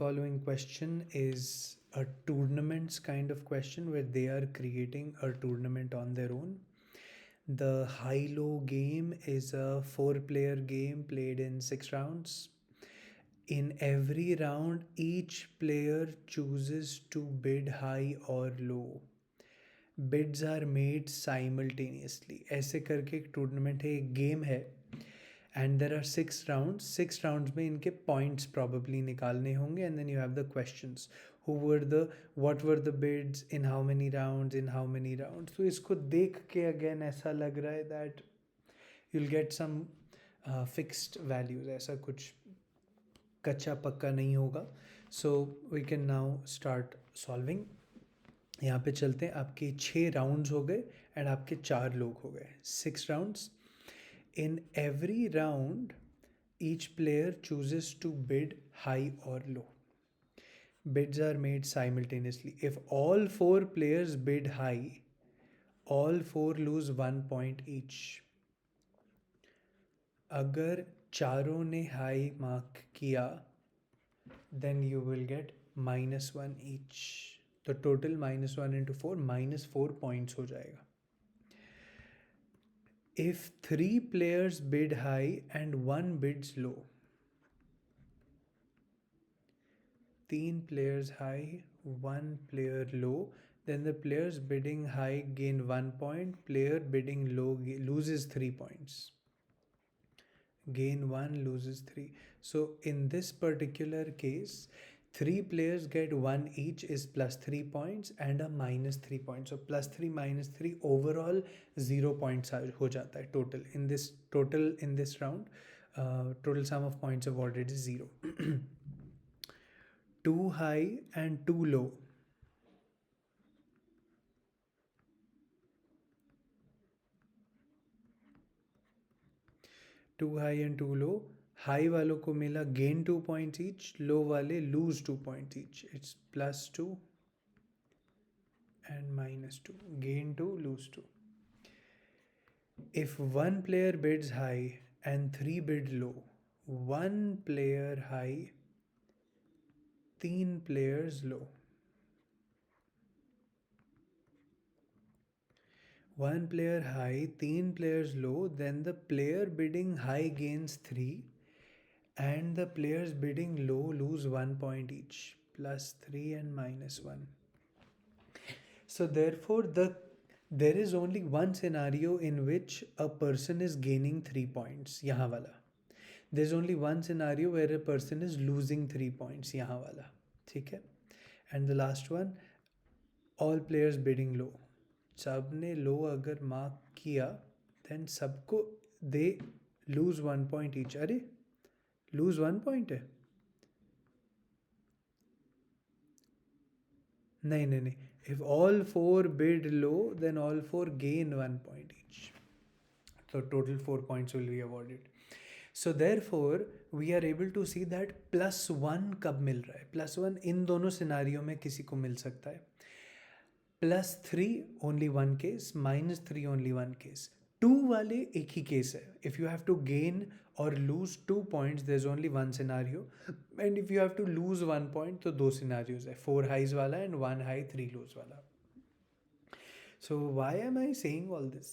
Following question is a tournaments kind of question where they are creating a tournament on their own. The high-low game is a four-player game played in 6 rounds. In every round, each player chooses to bid high or low. Bids are made simultaneously. ऐसे करके एक tournament है, एक game है, and there are 6 rounds. 6 rounds में इनके points probably निकालने होंगे, and then you have the questions. Who were the what were the bids in how many rounds, in how many rounds. तो इसको देख के अगेन ऐसा लग रहा है that you'll get some fixed values. ऐसा कुछ कच्चा पक्का नहीं होगा. So we can now start solving. यहाँ पे चलते हैं. आपके 6 राउंड्स हो गए एंड आपके 4 लोग हो गए. 6 rounds. In every round, each player chooses to bid high or low. Bids are made simultaneously. If all 4 players bid high, all 4 lose 1 point each. अगर चारों ने हाई मार्क किया, then you will get -1 each. तो total -1 into 4, -4 points हो जाएगा. If 3 players bid high and 1 bids low, 3 players high, 1 player low, then the players bidding high gain 1 point, player bidding low loses 3 points. Gain 1, loses 3. So in this particular case, 3 players get 1 each is +3 points and a -3 points. So +3 -3 overall 0 points हो जाता है total. In this round, total sum of points awarded is 0. Too high and too low. Too high and too low. High वालों को मिला gain 2 points each, लो वाले lose 2 points each. It's +2 and -2. Gain 2, lose 2. If 1 player bids high and 3 bid low, 1 player high, 3 players low. 1 player high, 3 players low, then the player bidding high gains 3 and the players bidding low lose 1 point each, +3 and -1. So therefore there is only one scenario in which a person is gaining 3 points, यहाँ वाला. There's only one scenario where a person is losing 3 points, यहाँ वाला. ठीक है. And the last one, all players bidding low. सब ने लो अगर mark किया, then सबको they lose 1 point each. अरे lose 1 point है. नहीं. If all 4 bid low, then all 4 gain 1 point each. So total 4 points will be awarded. So therefore we are able to see that +1 कब मिल रहा है. +1 इन दोनों सिनारियों में किसी को मिल सकता है. +3 only one case, -3 only one case. 2 वाले एक ही केस है. If you have to gain or lose 2 points, there's only one scenario. And if you have to lose 1 point, तो 2 scenarios है. 4 highs वाला and 1 high, 3 lows वाला. So why am I saying all this?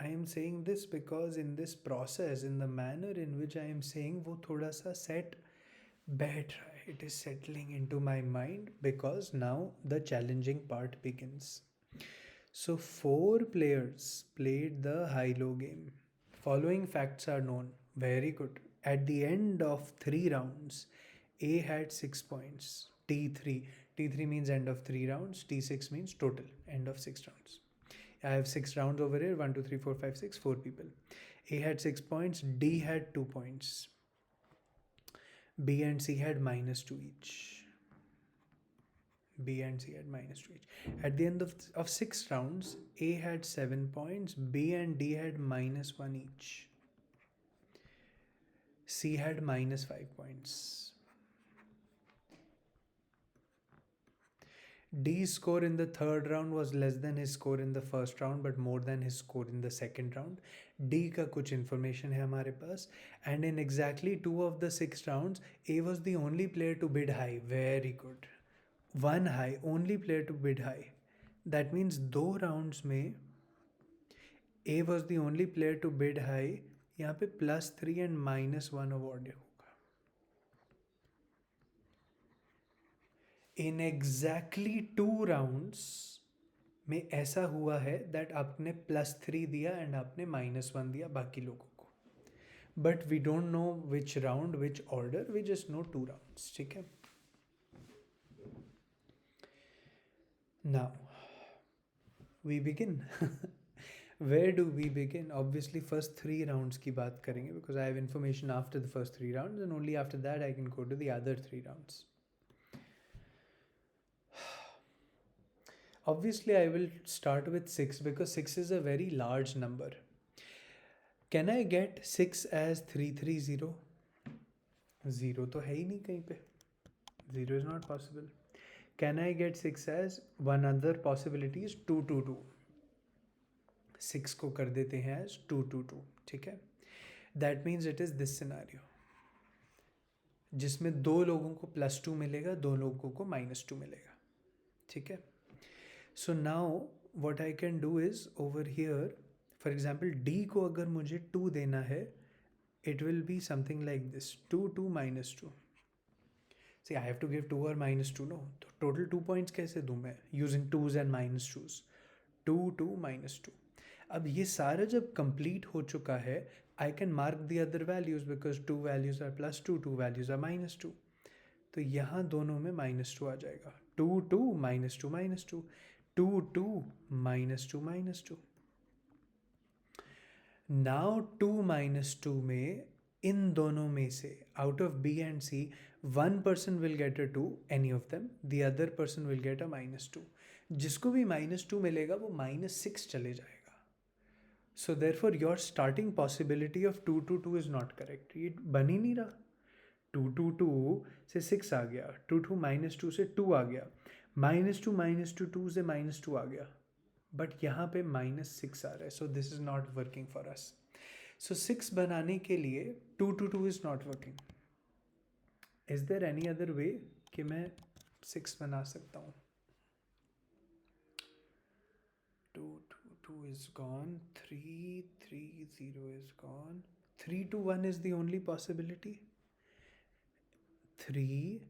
I am saying this because in this process, in the manner in which I am saying, वो थोड़ा सा set बैठ रहा है. It is settling into my mind because now the challenging part begins. So 4 players played the high-low game. Following facts are known. Very good. At the end of 3 rounds, A had 6 points. T3. T3 means end of 3 rounds. T6 means total, end of 6 rounds. I have 6 rounds over here. 1, 2, 3, 4, 5, 6. 4 people. A had 6 points. D had 2 points. B and C had -2 each. B and C had -2 each. At the end of 6 rounds, A had 7 points. B and D had -1 each. C had -5 points. D's score in the third round was less than his score in the first round but more than his score in the second round. D का कुछ information है हमारे पास, and in exactly 2 of the 6 rounds A was the only player to bid high. Very good. One high, only player to bid high. That means 2 rounds में A was the only player to bid high. यहाँ पे +3 and -1 award होगा. In exactly 2 rounds में ऐसा हुआ है that आपने +3 दिया एंड आपने -1 दिया बाकी लोगों को. But we don't know which round which order, we just know 2 rounds. ठीक है. Now we begin. Where do we begin? Obviously first 3 rounds की बात करेंगे because I have information after the first 3 rounds and only after that I can go to the other 3 rounds. Obviously I will start with 6 because 6 is a very large number. Can I get 6 as 330? 0 तो है ही नहीं कहीं पे. 0 is not possible. Can I get 6 as one other possibility is 222? 6 को कर देते हैं as 222. ठीक है. That means it is this scenario जिसमें 2 लोगों को +2 मिलेगा, 2 लोगों को -2 मिलेगा. ठीक है. So now what I can do is over here, for example D को अगर मुझे 2 देना है, it will be something like this: 2 2 -2. See, I have to give 2 or -2, no? तो total 2 points कैसे दूँ मैं using 2s and -2s? 2 2 -2. अब ये सारा जब complete हो चुका है, I can mark the other values because 2 values are +2, 2 values are -2. तो यहाँ दोनों में -2 आ जाएगा. 2 2 -2 -2. 2 2 -2 -2. Now 2 -2 में इन दोनों में से out of B and C, one person will get a 2, any of them, the other person will get a -2. जिसको भी -2 मिलेगा वो -6 चले जाएगा. So therefore your starting possibility of 2 2 2 is not correct. ये बन ही नहीं रहा. 2 2 2 से 6 आ गया, 2 2 -2 से 2 आ गया, -2 -2 2 से -2 आ गया, बट यहाँ पे -6 आ रहा है. So this is not working for us. So 6 बनाने के लिए 2 2 2 is not working. Is there any other way कि मैं 6 बना सकता हूँ? 2 2 2 is gone, 3 3 0 is gone, 3 2 1 is the only possibility. 3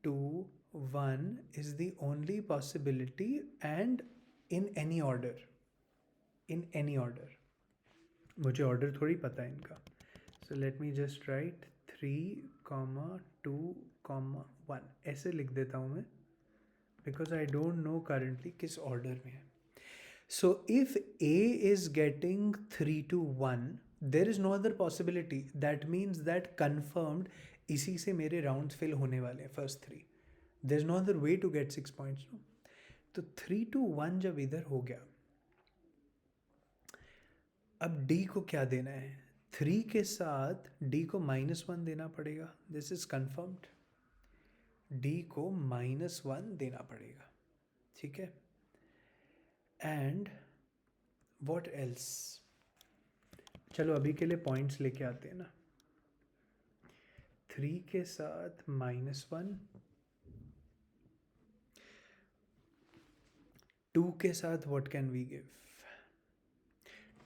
2 1 is the only possibility and in any order. In any order. मुझे order थोड़ी पता है इनका. So let me just write 3 2 1 ऐसे लिख देता हूँ मैं because I don't know currently किस order में है. So if A is getting 3 to 1, there is no other possibility. That means that confirmed इसी से मेरे rounds fill होने वाले हैं first 3. There's no other way to get 6 points. No? तो 3 to 1 जब इधर हो गया, अब D को क्या देना है? 3 के साथ D को -1 देना पड़ेगा. This is confirmed. D को -1 देना पड़ेगा. ठीक है. And what else? चलो अभी के लिए पॉइंट्स लेके आते हैं ना. 3 के साथ -1, 2 के साथ व्हाट कैन वी गिव?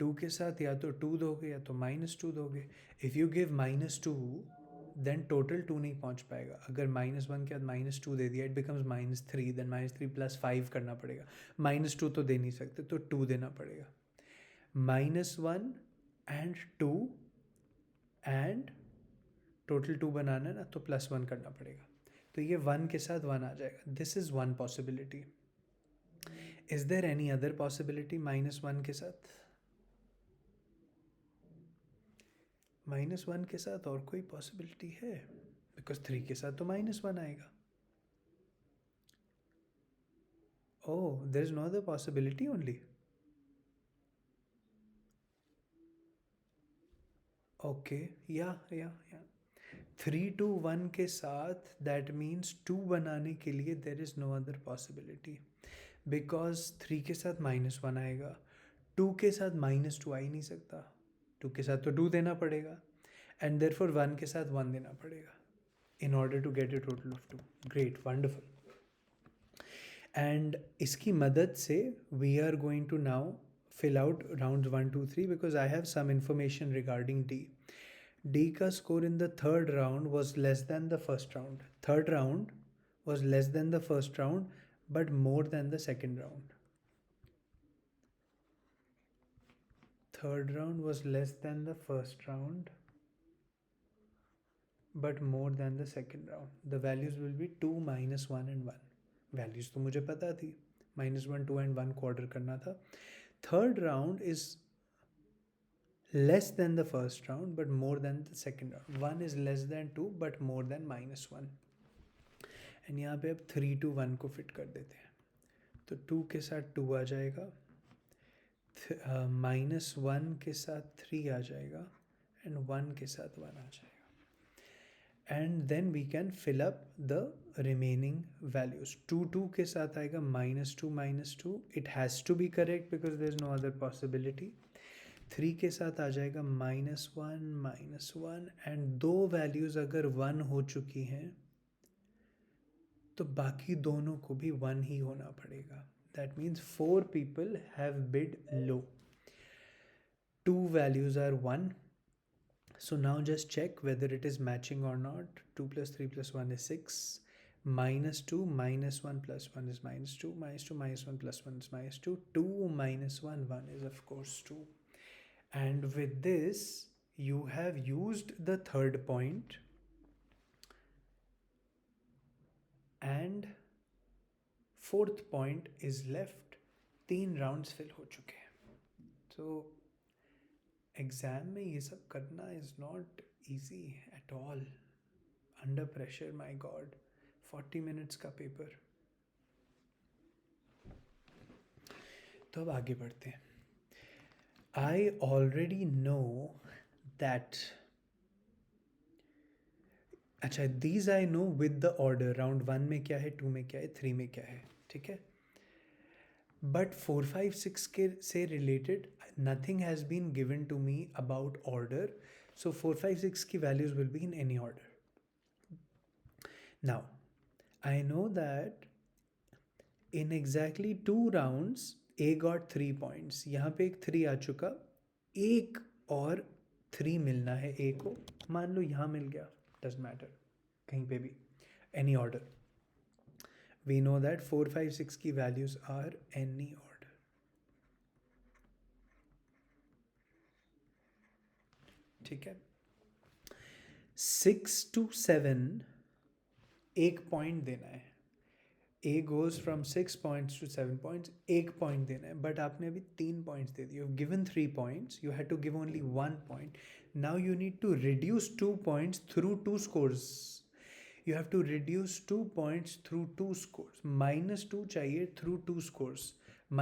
2 के साथ या तो 2 दोगे या तो -2 दोगे. If you give -2 then total 2 नहीं पहुंच पाएगा. अगर -1 के बाद -2 दे दिया, इट बिकम्स -3, देन -3 + 5 करना पड़ेगा. -2 तो दे नहीं सकते, तो 2 देना पड़ेगा. -1 एंड 2 एंड टोटल 2 बनाना है ना, तो +1 करना पड़ेगा. तो ये 1 के साथ 1 आ जाएगा. This is one possibility. Is there any other possibility -1 के साथ? -1 के साथ और कोई पॉसिबिलिटी है? बिकॉज 3 के साथ तो -1 आएगा. Oh, there is no other possibility only. Okay, या 3 to 1 के साथ दैट मीन्स 2 बनाने के लिए there is no other possibility, because 3 के साथ -1 आएगा, 2 के साथ -2 आ ही नहीं सकता, 2 के साथ तो 2 देना पड़ेगा, एंड देयर फॉर 1 के साथ 1 देना पड़ेगा in order to get a total of 2. Great, wonderful. And इसकी मदद से we are going to now fill out rounds 1, 2, 3 because I have some information regarding D. D का score in the third round was less than the first round. Third round was less than the first round but more than the second round. Third round was less than the first round but more than the second round. The values will be 2, -1 and 1. Values तो मुझे पता थी, -1, 2 and 1 को order करना था. Third round is less than the first round but more than the second round. 1 is less than 2 but more than -1. And यहाँ पे अब 3 to 1 को फिट कर देते हैं. तो 2 के साथ 2 आ जाएगा, -1 के साथ 3 आ जाएगा एंड 1 के साथ 1 आ जाएगा. And then we can fill up the remaining values. 2 के साथ आएगा -2. It has to be correct because there is no other possibility. 3 के साथ आ जाएगा -1 and दो values अगर 1 हो चुकी हैं तो बाकी दोनों को भी 1 ही होना पड़ेगा. That means 4 people have bid low. 2 values are 1. So now just check whether it is matching or not. 2 plus 3 plus 1 is 6. -2 -1 plus 1 is -2. -2 -1 plus 1 is -2. 2 -1 1 is of course 2. And with this you have used the third point and fourth point is left. 3 rounds fill हो चुके हैं. So exam में ये सब करना is not easy at all. Under pressure, my God, 40 minutes का paper. तो अब आगे बढ़ते हैं. आई ऑलरेडी नो दैट, अच्छा these I know with the order. Round 1 में क्या है, 2 में क्या है, 3 में क्या है, ठीक है. बट 4, 5, 6 के से related nothing has been given to me about order. So 4, 5, 6 की values will be in any order. Now, I know that in exactly 2 rounds, A got 3 points. यहाँ पे एक 3 आ चुका, एक और 3 मिलना है A को. मान लो यहाँ मिल गया, doesn't matter, कहीं पे भी, any order. We know that 4, 5, 6 की values are any order. ठीक है. 6 to 7 एक पॉइंट देना है. A goes from 6 points to 7 points, एक पॉइंट देना है. बट आपने अभी 3 पॉइंट्स दे दिए. Given 3 points, you had to give only 1 point. Now you need to reduce 2 points through 2 scores. You have to reduce 2 points through 2 scores. -2 चाहिए through 2 scores.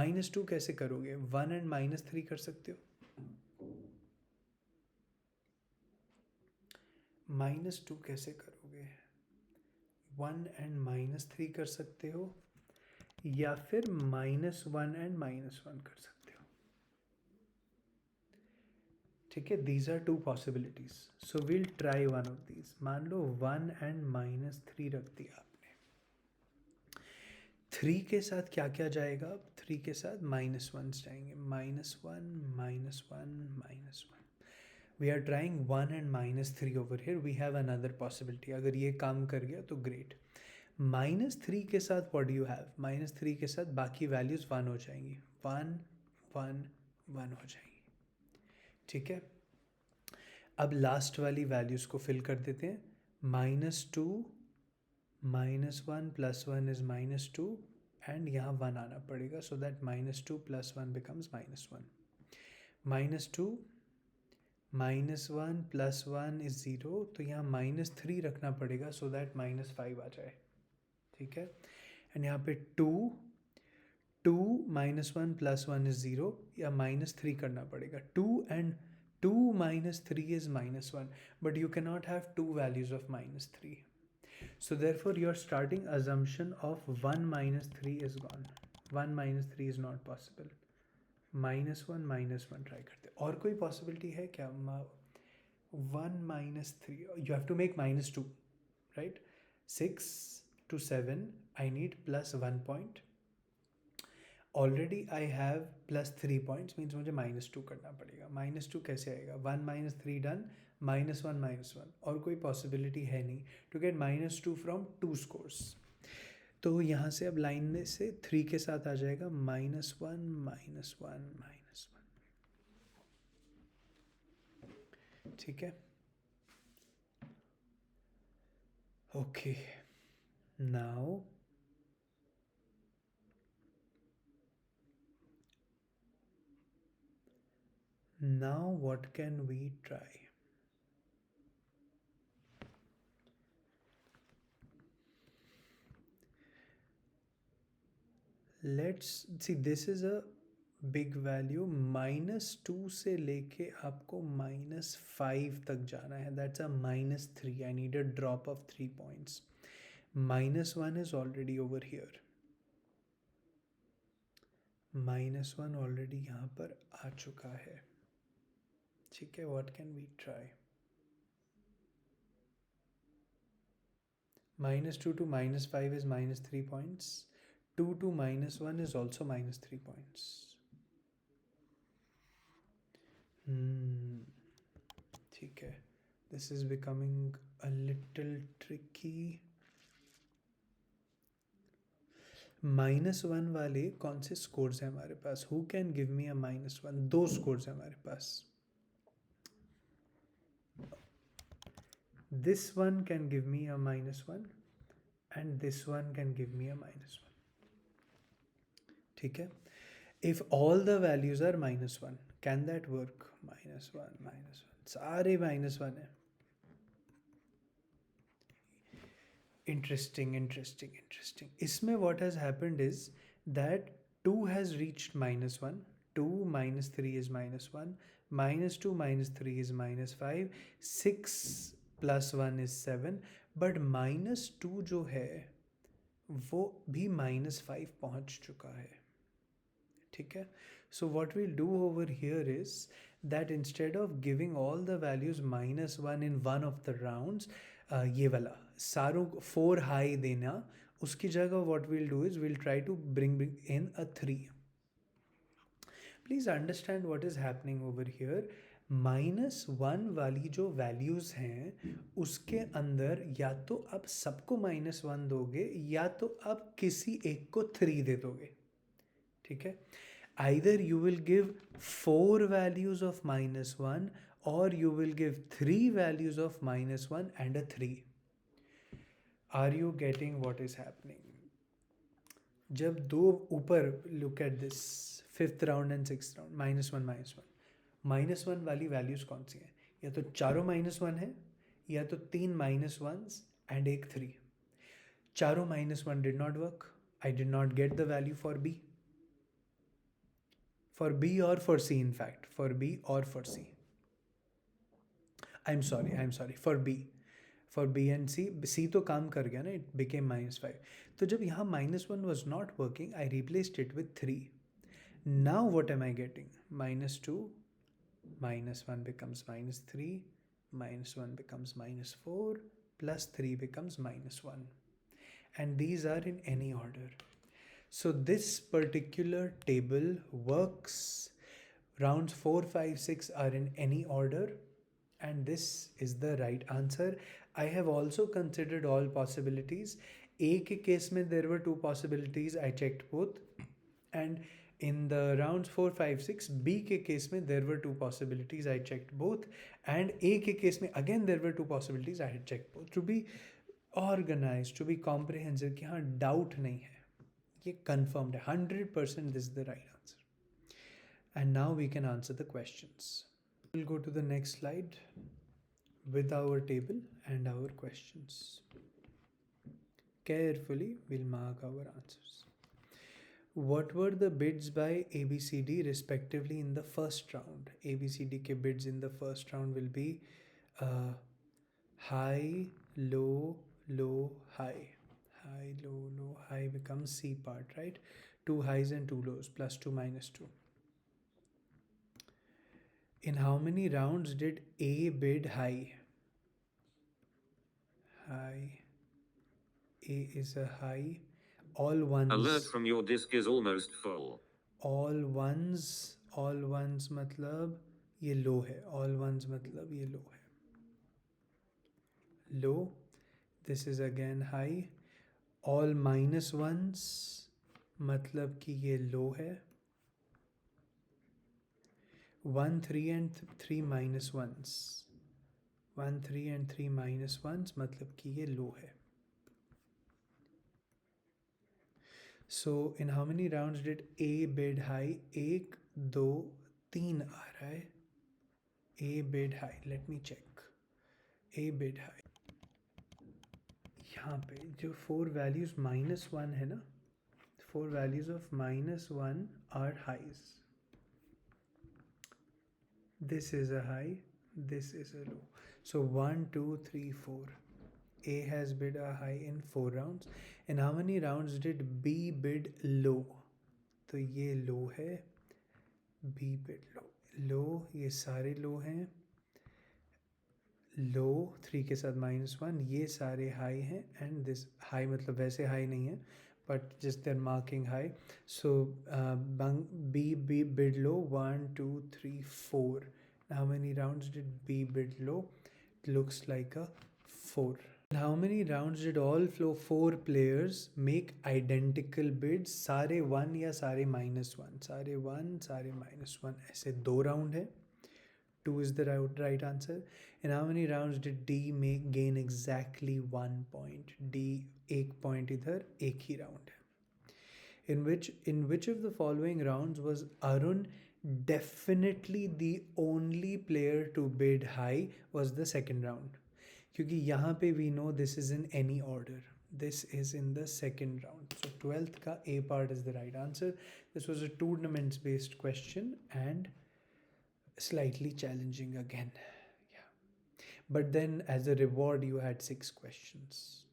-2 कैसे करोगे? 1 and -3 कर सकते हो. -2 कैसे करोगे? 1 and -3 कर सकते हो या फिर -1 and -1 कर सकते हो. ठीक है, these are 2 possibilities. So we'll try one of these. मान लो 1 and -3 रख दिया आपने. 3 के साथ क्या क्या जाएगा? 3 के साथ -1 जाएंगे. -1 -1 -1. We are trying 1 and -3 over here. We have another possibility. अगर ये काम कर गया तो great. -3 के साथ what do you have? -3 के साथ बाकी values 1 हो जाएंगी. 1 1 1 हो जाएंगी. ठीक है. अब लास्ट वाली values को fill कर देते हैं. -2 -1 plus 1 is -2 and यहाँ 1 आना पड़ेगा so that -2 plus 1 becomes -1. -2 -1 plus 1 is 0, तो यहाँ -3 रखना पड़ेगा so that -5 आ जाए. ठीक है. एंड यहाँ पे 2 -1 plus 1 is 0, या -3 करना पड़ेगा. 2 and 2 minus 3 is minus 1, but you cannot have two values of minus 3. So therefore your starting assumption of 1 minus 3 is gone. 1 minus 3 is not possible. -1 try करते, और कोई पॉसिबिलिटी है क्या? 1 minus 3, you have to make -2, right? 6 to 7 I need +1 point. Already I have +3 points, means मुझे -2 करना पड़ेगा. -2 कैसे आएगा? 1 minus 3 डन, -1, और कोई पॉसिबिलिटी है नहीं टू गेट -2 फ्रॉम 2 स्कोर्स. तो यहाँ से अब लाइन में से 3 के साथ आ जाएगा -1. ठीक है, okay. Now what can we try? Let's see, this is a big value. -2 से लेके आपको -5 तक जाना है. That's a -3. I need a drop of 3 points. -1 is already over here. -1 already यहाँ पर आ चुका है. ठीक है, what can we try? -2 to -5 is -3 points. 2 to -1 is also -3 points. ठीक है, this is becoming a little tricky. -1 वाले कौन से स्कोर्स हैं हमारे पास? Who can give me a -1? 2 scores हैं हमारे पास. This one can give me a -1 and this one can give me a -1. ठीक है, if all the values are -1, can that work? -1, सारे -1 है. Interesting. इसमें what has happened is that 2 has reached -1, 2 minus 3 is -1, -2 minus 3 is -5, 6 plus 1 is 7, but -2 जो है वो भी -5 पहुंच चुका है. ठीक है, so what we'll do over here is that instead of giving all the values -1 in one of the rounds, ये वाला सारों 4 हाई देना, उसकी जगह what we'll do is we'll try to bring in a 3. Please understand what is happening over here. -1 वाली जो values हैं उसके अंदर या तो आप सबको -1 दोगे या तो आप किसी एक को 3 दे दोगे. ठीक है, either you will give 4 values of -1 or you will give 3 values of -1 and a 3. Are you getting what is happening? जब दो ऊपर, look at this 5th round and 6th round, -1 वाली वैल्यूज कौन सी हैं? या तो चारों -1 है या तो 3 -1s एंड एक 3. चारों -1 did not work. I did not get the value for B. For B or for C, in fact. For B or for C. I'm sorry. For B. For B and C. C तो काम कर गया ना, it became -5. तो जब यहाँ -1 was not working, I replaced it with 3. Now what am I getting? -2, -1 becomes -3, -1 becomes -4, plus 3 becomes -1. And these are in any order. So this particular table works. Rounds 4, 5, 6 are in any order, and this is the right answer. I have also considered all possibilities. A के case में there were 2 possibilities. I checked both. And in the rounds 4, 5, 6, B के case में there were 2 possibilities. I checked both. And A के case में again there were 2 possibilities. I had checked both. To be organized, to be comprehensive, कि हाँ doubt नहीं है, ये confirmed है, 100% this is the right answer. And now we can answer the questions. We'll go to the next slide with our table and our questions. Carefully we'll mark our answers. what were the bids by ABCD respectively in the first round? ABCD के bids in the first round will be uh, high, low, low, high. High, low, low, high becomes C part, right? Two highs and two lows, +2 -2. In how many rounds did A bid high? High. A is a high. All ones. Alert from your disk is almost full. All ones मतलब ये low है. All ones मतलब ये low है. Low. This is again high. All minus ones मतलब कि ये low है. 1 3 and 3 minus ones. 1 3 and 3 minus ones मतलब कि ये low है. So in how many rounds did A bid high? 1 2 3 आ रहा है. A bid high. Let me check. A bid high. यहाँ पे जो 4 values -1 है ना, 4 values of -1 are highs. This is a high, this is a low. So 1 2 3 4. A has bid a high in 4 rounds. In how many rounds did B bid low? तो ये low है. B bid low. Low, ये सारे low हैं. Low 3 के साथ -1, ये सारे high हैं. And this high मतलब वैसे high नहीं है, but just they're marking high. So B bid low 1 2 3 4. How many rounds did B bid low? It looks like a 4. How many rounds did all 4 players make identical bids? सारे 1 या सारे -1? सारे 1 सारे -1 ऐसे 2 राउंड है. 2 is the right answer. And how many rounds did D gain exactly 1 point? D 1 point इधर, एक ही round है. In which of the following rounds was Arun definitely the only player to bid high? Was the second round. क्योंकि यहाँ पे we know this is in any order. This is in the second round. So 12th का A part is the right answer. This was a tournaments based question and slightly challenging again. Yeah. But then as a reward you had 6 questions.